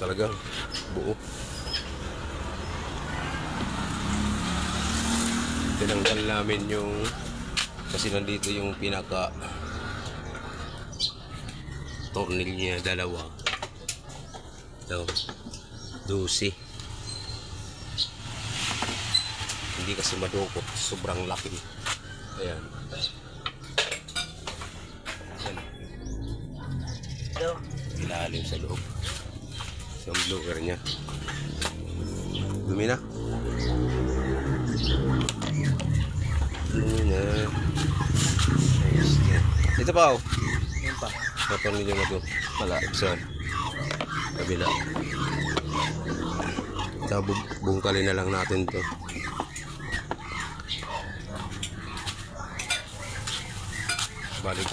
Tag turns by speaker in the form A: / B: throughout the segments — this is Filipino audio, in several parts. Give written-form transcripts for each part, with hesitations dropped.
A: talagang buo. Tinanggal namin yung kasi nandito yung pinaka tornilyo niya, dalawa. Ito, 12. Hindi kasi madukot, sobrang laki. Ayan. Ayan. Ito, ilalim sa loob. Yung blower niya. Dumi na. Dumi na. Ayos yan. Dito pa oh.
B: Yan pa.
A: Tornilyo na ito. Wala. Saan? Kabila. Ito, bungkalin na lang natin to. Balik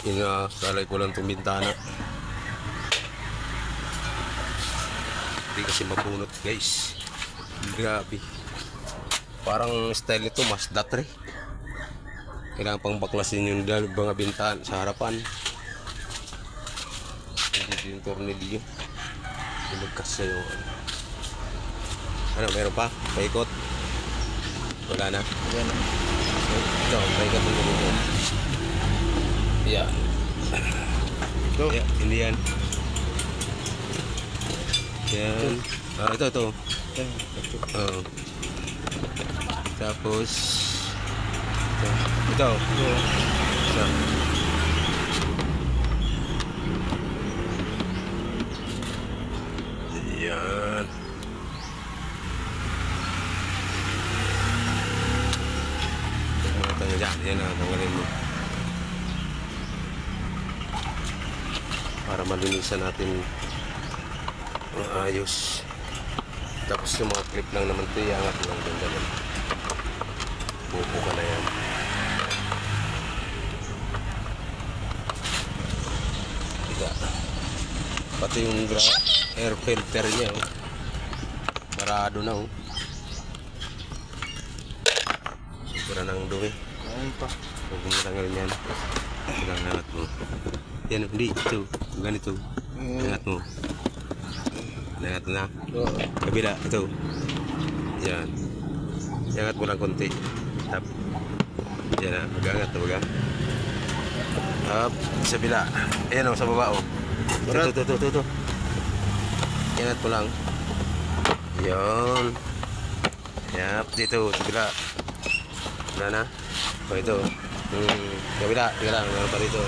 A: salay ko lang itong bintana. Hindi kasi mabunot guys. Grabe. Parang style ito mas datre. Kailangan pang baklasin yung mga bintana sa harapan. Hindi yung tornilyo. Lumagkas na yung ano, meron pa? Paikot? Wala na?
B: Yan.
A: Ito, paikot ng ganito. Yan.
B: Ito.
A: Yeah, hindi yan. Yan. Ah, ito.
B: Yan.
A: Oh. Tapos ito. Ito. Yan. Tanggalin dyan. Yan na, tanggalin mo. Para malinisan natin ayos. Tapos yung mga clip lang naman ito, iangat lang doon naman. Bubo ka na yan. Diga. Pati yung air filter niya oh. Marado na oh. Sigura ng dumi.
B: Yan pa.
A: Huwag mo tanggalin yan. Ilangat mo. Yan, hindi. Ito. Ganito. Ilangat mo. Ilangat mo na. Kabila. Ito. Yan. Ilangat mo lang konti. Tap. Yan na. Mag-angat na baga. Up. Sa bila. Ayan o. Sa baba o. Ito. Ilangat mo lang. Yan. Yap. Dito. Sa bila. Wala na. O ito. Kabila. Kabila. Meron pa dito.